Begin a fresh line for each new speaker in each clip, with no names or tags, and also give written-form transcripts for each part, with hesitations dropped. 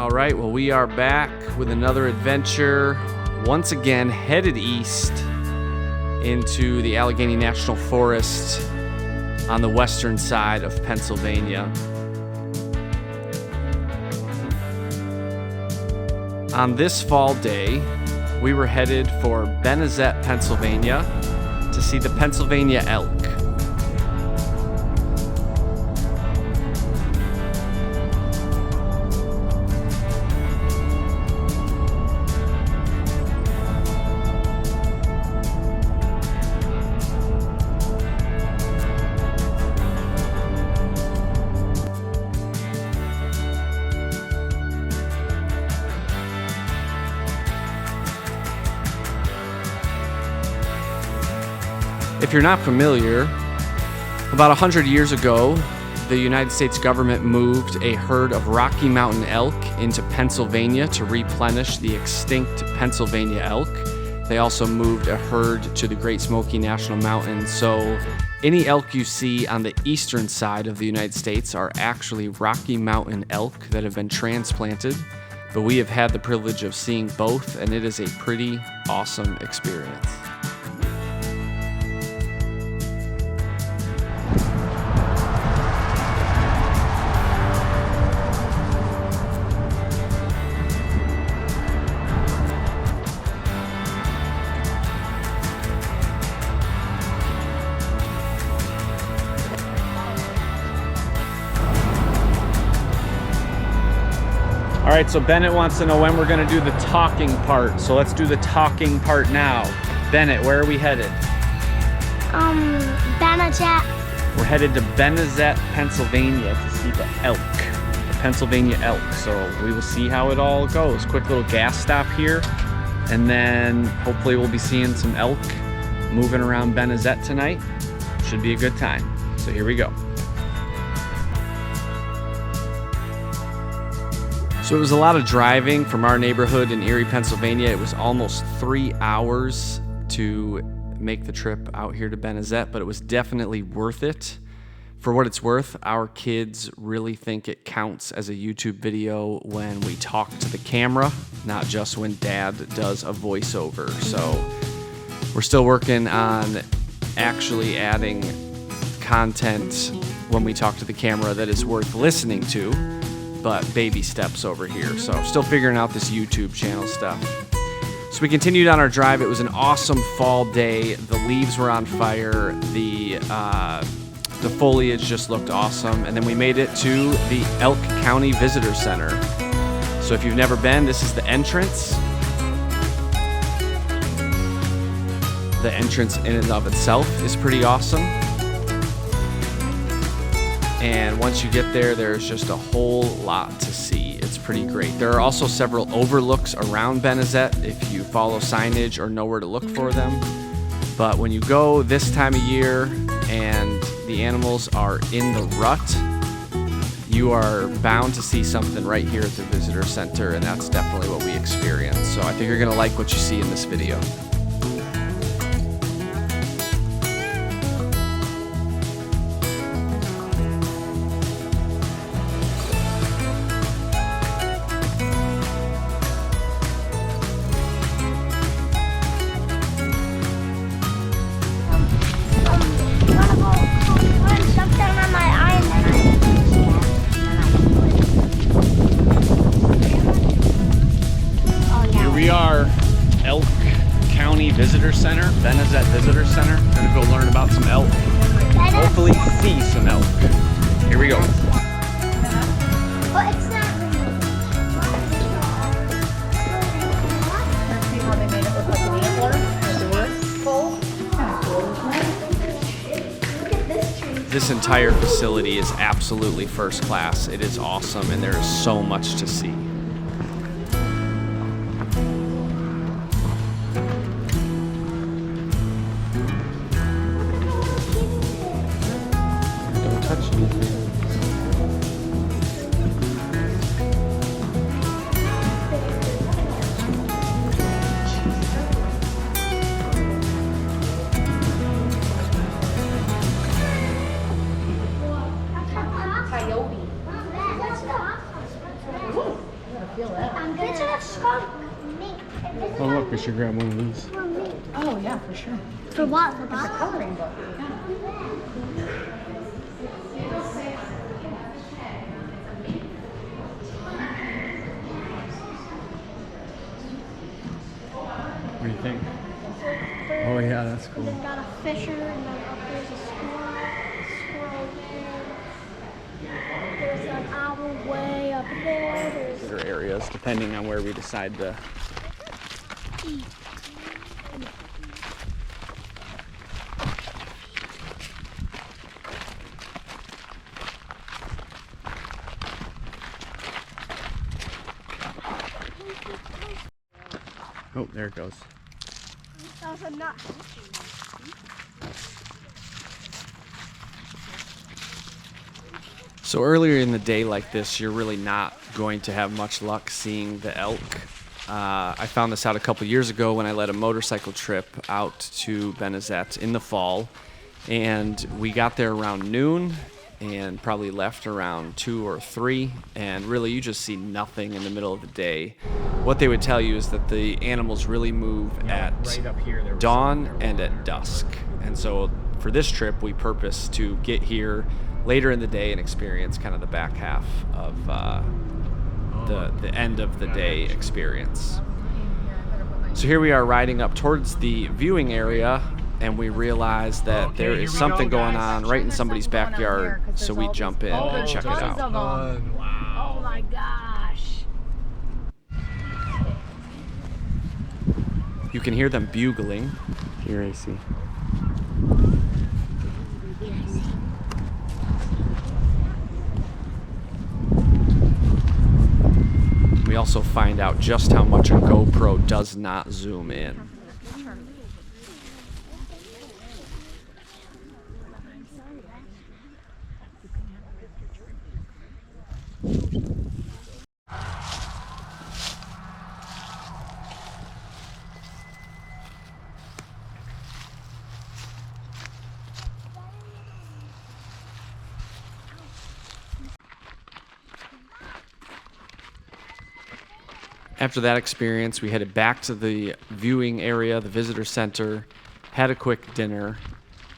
All right, well, we are back with another adventure, once again headed east into the Allegheny National Forest on the western side of Pennsylvania. On this fall day, we were headed for Benezette, Pennsylvania to see the Pennsylvania Elk. If you're not familiar, about 100 years ago, the United States government moved a herd of Rocky Mountain elk into Pennsylvania to replenish the extinct Pennsylvania elk. They also moved a herd to the Great Smoky National Mountains. So any elk you see on the eastern side of the United States are actually Rocky Mountain elk that have been transplanted. But we have had the privilege of seeing both, and it is a pretty awesome experience. All right, so Bennett wants to know when we're gonna do the talking part. So let's do the talking part now. Bennett, where are we headed?
Benezette.
We're headed to Benezette, Pennsylvania to see the elk, the Pennsylvania elk. So we will see how it all goes. Quick little gas stop here. And then hopefully we'll be seeing some elk moving around Benezette tonight. Should be a good time. So here we go. So it was a lot of driving from our neighborhood in Erie, Pennsylvania. It was almost 3 hours to make the trip out here to Benezette, but it was definitely worth it. For what it's worth, our kids really think it counts as a YouTube video when we talk to the camera, not just when Dad does a voiceover. So we're still working on actually adding content when we talk to the camera that is worth listening to. But baby steps over here. So still figuring out this YouTube channel stuff. So we continued on our drive. It was an awesome fall day. The leaves were on fire. The foliage just looked awesome. And then we made it to the Elk County Visitor Center. So if you've never been, this is the entrance. The entrance in and of itself is pretty awesome. And once you get there, there's just a whole lot to see. It's pretty great. There are also several overlooks around Benezette if you follow signage or know where to look for them. But when you go this time of year and the animals are in the rut, you are bound to see something right here at the visitor center, and that's definitely what we experienced. So I think you're gonna like what you see in this video. We are Elk County Visitor Center, Benezette Visitor Center. Gonna go learn about some elk. Hopefully see some elk. Here we go.
But it's not
See how they made it look like an antler? The doors full.
Look at this tree.
This entire facility is absolutely first class. It is awesome, and there is so much to see. Don't touch anything.
Coyote.
should grab one of these.
For me.
Oh, yeah, for sure.
For what? For
It's a
Bob?
coloring book.
What do you think? Oh yeah, that's cool.
And then got a fisher, and then up there's a squirrel there. There's an owl way up there. There's
Other areas, depending on where we decide to. Oh, there it goes.
that was a nut.
So earlier in the day like this, you're really not going to have much luck seeing the elk. I found this out a couple years ago when I led a motorcycle trip out to Benezette in the fall, and we got there around noon and probably left around 2 or 3, and really you just see nothing in the middle of the day. What they would tell you is that the animals really move at
right up here, there was
dawn
something
and at dusk. And so for this trip, we purpose to get here later in the day and experience kind of the back half of the end of the day experience. So here we are riding up towards the viewing area, and we realize that
Okay,
there
here
is
we
something
go,
going
guys.
on right in somebody's
There's something going on
backyard,
here, 'cause
so
there's
we
all
jump
these
in
boulders,
and check it
tons
out.
of them.
Wow.
Oh my gosh.
You can hear them bugling. Here, AC. We also find out just how much a GoPro does not zoom in. After that experience, we headed back to the viewing area, the visitor center, had a quick dinner,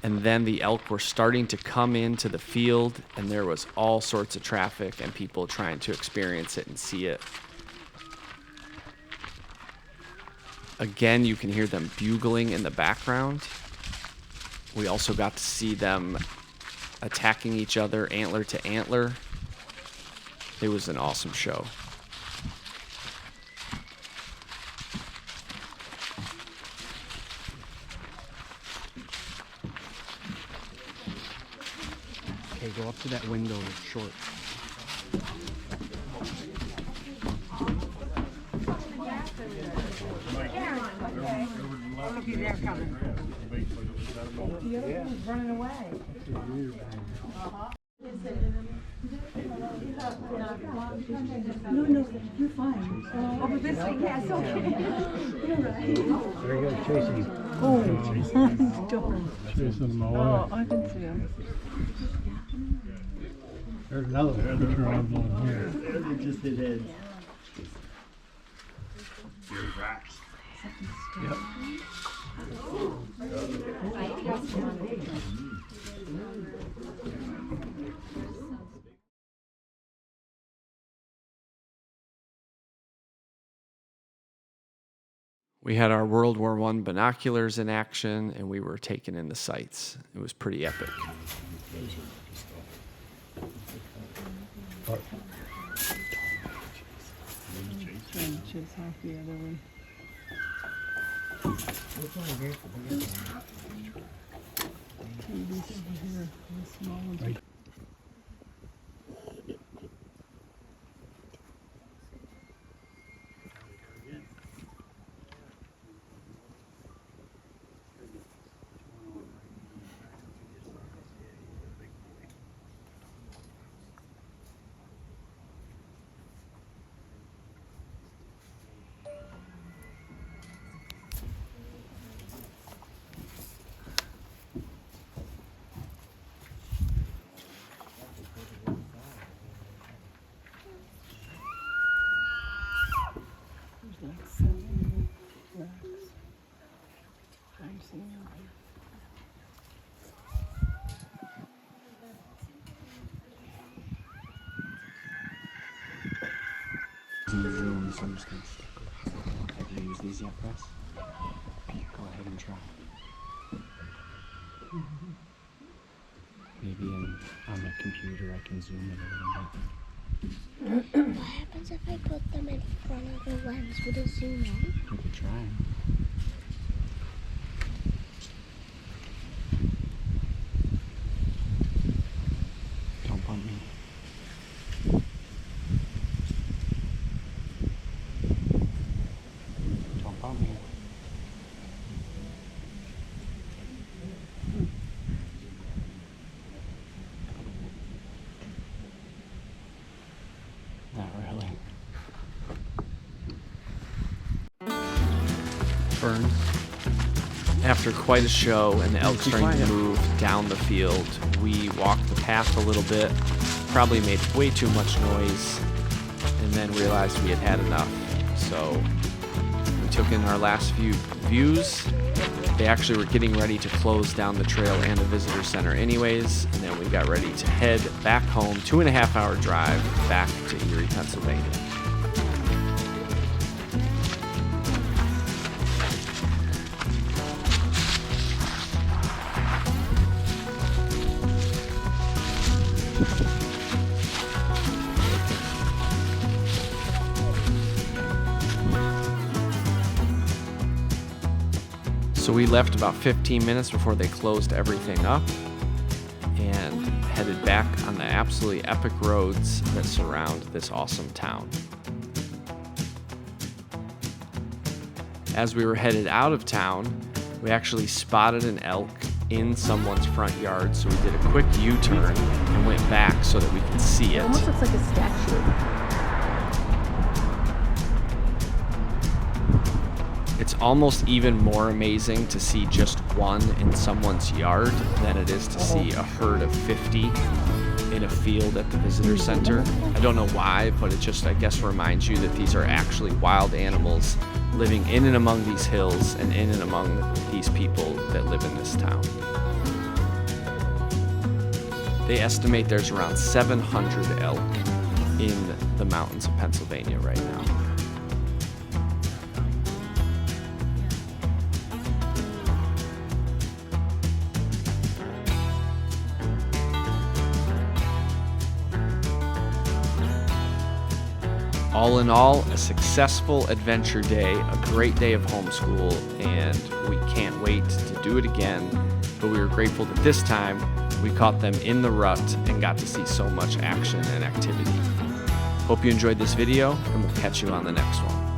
and then the elk were starting to come into the field, and there was all sorts of traffic and people trying to experience it and see it. Again, you can hear them bugling in the background. We also got to see them attacking each other antler to antler. It was an awesome show. Okay, go up to that window that's short.
Running away. No, you're fine. Oh, but this thing, yeah, it's okay. You're right.
There you go, chasing. Chasing them away.
Oh, I can see him.
There's another picture of them here.
It just hit heads.
Yep.
We had our World War I binoculars in action, and we were taking in the sights. It was pretty epic.
Trying to chase off the other one. These over here, the small ones.
I'm just gonna stick with it. Have you used these yet, Chris? Go ahead and try. Maybe on the computer I can zoom in a little bit.
What happens if I put them in front of the lens? Would it zoom in?
You could try. Don't bump me. Don't bump me. Not really.
Burn. After quite a show and the elk
Keep
starting to
quiet.
move down the field, we walked the path a little bit, probably made way too much noise, and then realized we had had enough. So we took in our last few views. They actually were getting ready to close down the trail and the visitor center anyways, and then we got ready to head back home, 2.5-hour drive back to Erie, Pennsylvania. So we left about 15 minutes before they closed everything up and headed back on the absolutely epic roads that surround this awesome town. As we were headed out of town, we actually spotted an elk in someone's front yard, so we did a quick U-turn and went back so that we could see
It
it.
almost looks like a statue.
It's almost even more amazing to see just one in someone's yard than it is to see a herd of 50 in a field at the visitor center. I don't know why, but it just, I guess, reminds you that these are actually wild animals living in and among these hills and in and among these people that live in this town. They estimate there's around 700 elk in the mountains of Pennsylvania right now. All in all, a successful adventure day, a great day of homeschool, and we can't wait to do it again. But we were grateful that this time we caught them in the rut and got to see so much action and activity. Hope you enjoyed this video, and we'll catch you on the next one.